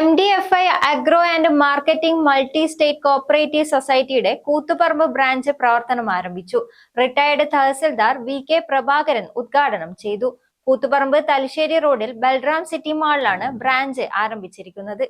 MDFI agro and marketing multi state cooperative സൊസൈറ്റിയുടെ Koothuparamba branch പ്രവർത്തനം ആരംഭിച്ചു. റിട്ടയർഡ് തഹസിൽദാർ VK പ്രഭാകരൻ ഉദ്ഘാടനം ചെയ്തു. കൂത്തുപറമ്പ് തലശ്ശേരി റോഡിൽ ബൽറാം സിറ്റി മാളിലാണ് ബ്രാഞ്ച് ആരംഭിച്ചിരിക്കുന്നത്.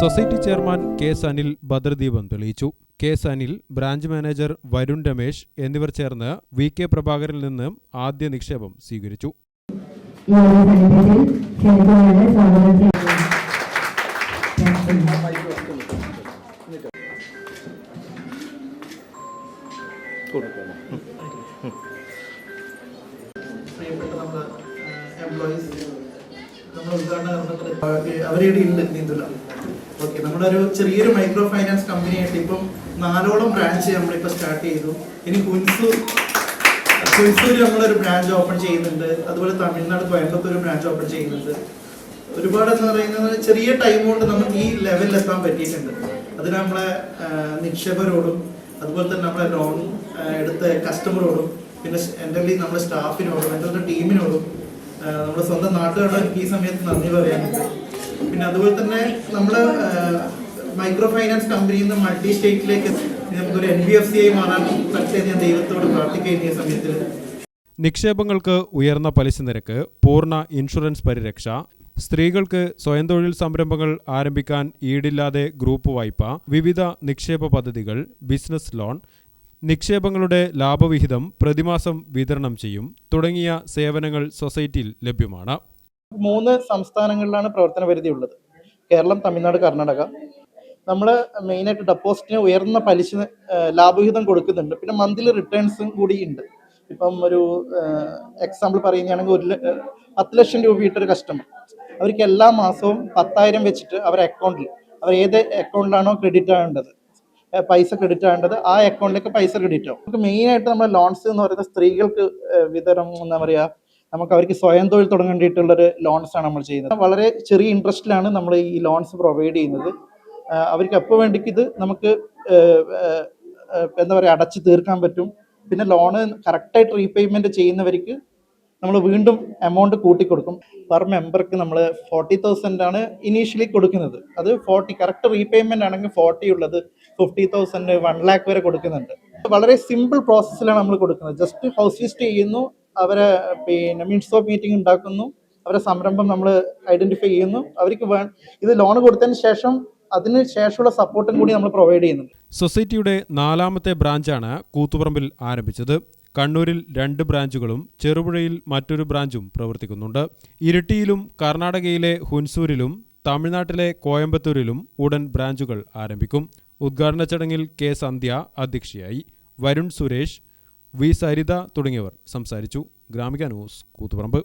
Society chairman K. അനിൽ ഭദ്രദീപം തെളിയിച്ചു. K. Anil, branch manager Varun Ramesh എന്നിവർ ചേർന്ന് VK പ്രഭാകരനിൽ നിന്ന് ആദ്യ നിക്ഷേപം സ്വീകരിച്ചു. അവരുടെ നീന്തല ഓക്കെ, നമ്മുടെ ഒരു ചെറിയൊരു മൈക്രോ ഫൈനാൻസ് കമ്പനി ആയിട്ട് ഇപ്പം 4ഓളം ബ്രാഞ്ച് നമ്മളിപ്പോൾ സ്റ്റാർട്ട് ചെയ്തു. ഇനി ഹുൻസൂർ നമ്മളൊരു ബ്രാഞ്ച് ഓപ്പൺ ചെയ്യുന്നുണ്ട്. അതുപോലെ തമിഴ്നാട് കോയമ്പത്തൂർ ബ്രാഞ്ച് ഓപ്പൺ ചെയ്യുന്നുണ്ട്. ഒരുപാട് എന്ന് പറയുന്നത് ചെറിയ ടൈം കൊണ്ട് നമുക്ക് ഈ ലെവലിൽ എത്താൻ പറ്റിയിട്ടുണ്ട്. അതിന് നമ്മളെ നിക്ഷേപരോടും അതുപോലെ തന്നെ നമ്മളെ ലോൺ എടുത്ത കസ്റ്റമറോടും പിന്നെ എൻ്റെ നമ്മുടെ സ്റ്റാഫിനോടും എൻ്റെ ടീമിനോടും നമ്മുടെ സ്വന്തം നാട്ടുകാരോട് എനിക്ക് ഈ സമയത്ത് നന്ദി പറയാനുണ്ട്. പിന്നെ അതുപോലെ തന്നെ നമ്മൾ മൈക്രോ ഫൈനാൻസ് കമ്പനിയിൽ നിന്ന് മൾട്ടി സ്റ്റേറ്റിലേക്ക് നമുക്കൊരു NBFC ആയി മാറാൻ പറ്റേ ഞാൻ ദൈവത്തോട് പ്രാർത്ഥിക്കുന്ന ഈ സമയത്തിൽ. നിക്ഷേപങ്ങൾക്ക് ഉയർന്ന പലിശ നിരക്ക്, പൂർണ്ണ ഇൻഷുറൻസ് പരിരക്ഷ, സ്ത്രീകൾക്ക് സ്വയം തൊഴിൽ സംരംഭങ്ങൾ ആരംഭിക്കാൻ ഈടില്ലാതെ ഗ്രൂപ്പ് വായ്പ, വിവിധ നിക്ഷേപ പദ്ധതികൾ, ബിസിനസ് ലോൺ, നിക്ഷേപങ്ങളുടെ ലാഭവിഹിതം പ്രതിമാസം വിതരണം ചെയ്യും തുടങ്ങിയ സേവനങ്ങൾ സൊസൈറ്റിയിൽ ലഭ്യമാണ്. 3 സംസ്ഥാനങ്ങളിലാണ് പ്രവർത്തന പരിധി ഉള്ളത്: കേരളം, തമിഴ്നാട്, കർണാടക. നമ്മൾ മെയിനായിട്ട് ഡെപ്പോസിറ്റിന് ഉയർന്ന പലിശ ലാഭവിഹിതം കൊടുക്കുന്നുണ്ട്. പിന്നെ മന്ത്ലി റിട്ടേൺസും കൂടി ഉണ്ട്. ഇപ്പം ഒരു എക്സാമ്പിൾ പറയുകയാണെങ്കിൽ 10 ലക്ഷം രൂപ ഇട്ടൊരു കസ്റ്റമർ, അവർക്ക് എല്ലാ മാസവും 10,000 വെച്ചിട്ട് അവരുടെ അക്കൗണ്ടിൽ അവർ ഏത് അക്കൗണ്ടിലാണോ ക്രെഡിറ്റ് ആകേണ്ടത് പൈസ ക്രെഡിറ്റ് ആകേണ്ടത് ആ അക്കൗണ്ടിലേക്ക് പൈസ ക്രെഡിറ്റ് ആവും. നമുക്ക് മെയിനായിട്ട് നമ്മൾ ലോൺസ് എന്ന് പറയുന്നത് സ്ത്രീകൾക്ക് വിതരണം എന്താ പറയുക, നമുക്ക് അവർക്ക് സ്വയം തൊഴിൽ തുടങ്ങേണ്ടിയിട്ടുള്ളൊരു ലോൺസാണ് നമ്മൾ ചെയ്യുന്നത്. വളരെ ചെറിയ ഇൻട്രസ്റ്റിലാണ് നമ്മൾ ഈ ലോൺസ് പ്രൊവൈഡ് ചെയ്യുന്നത്. അവർക്ക് എപ്പോൾ വേണ്ടിക്ക് ഇത് നമുക്ക് എന്താ പറയുക അടച്ചു തീർക്കാൻ പറ്റും. പിന്നെ ലോണ് കറക്റ്റായിട്ട് റീപേയ്മെൻറ്റ് ചെയ്യുന്നവർക്ക് നമ്മൾ വീണ്ടും എമൗണ്ട് കൂട്ടിക്കൊടുക്കും. പെർ മെമ്പർക്ക് നമ്മൾ 40,000 ആണ് ഇനീഷ്യലി കൊടുക്കുന്നത്. അത് 40 കറക്റ്റ് റീപേയ്മെന്റ് ആണെങ്കിൽ 40 ഉള്ളത് 50,000 1 lakh വരെ കൊടുക്കുന്നുണ്ട്. വളരെ സിമ്പിൾ പ്രോസസ്സിലാണ് നമ്മൾ കൊടുക്കുന്നത്. ജസ്റ്റ് ഹൗസ് വിസിറ്റ് ചെയ്യുന്നു, അവരെ പിന്നെ മിനിറ്റ്സ് ഓഫ് മീറ്റിംഗ് ഉണ്ടാക്കുന്നു, അവരെ സംരംഭം നമ്മൾ ഐഡന്റിഫൈ ചെയ്യുന്നു, അവർക്ക് ഇത് ലോൺ കൊടുത്തതിന് ശേഷം അതിന് ശേഷമുള്ള സപ്പോർട്ടും കൂടി നമ്മൾ പ്രൊവൈഡ് ചെയ്യുന്നുണ്ട്. സൊസൈറ്റിയുടെ 4ാമത്തെ ബ്രാഞ്ചാണ് കൂത്തുപറമ്പിൽ ആരംഭിച്ചത്. കണ്ണൂരിൽ 2 ബ്രാഞ്ചുകളും ചെറുപുഴയിൽ മറ്റൊരു ബ്രാഞ്ചും പ്രവർത്തിക്കുന്നുണ്ട്. ഇരിട്ടിയിലും കർണാടകയിലെ ഹുൻസൂരിലും തമിഴ്നാട്ടിലെ കോയമ്പത്തൂരിലും ഉടൻ ബ്രാഞ്ചുകൾ ആരംഭിക്കും. ഉദ്ഘാടന ചടങ്ങിൽ K. സന്ധ്യ അധ്യക്ഷയായി. വരുൺ സുരേഷ്, V. സരിത തുടങ്ങിയവർ സംസാരിച്ചു. ഗ്രാമിക ന്യൂസ്, കൂത്തുപറമ്പ്.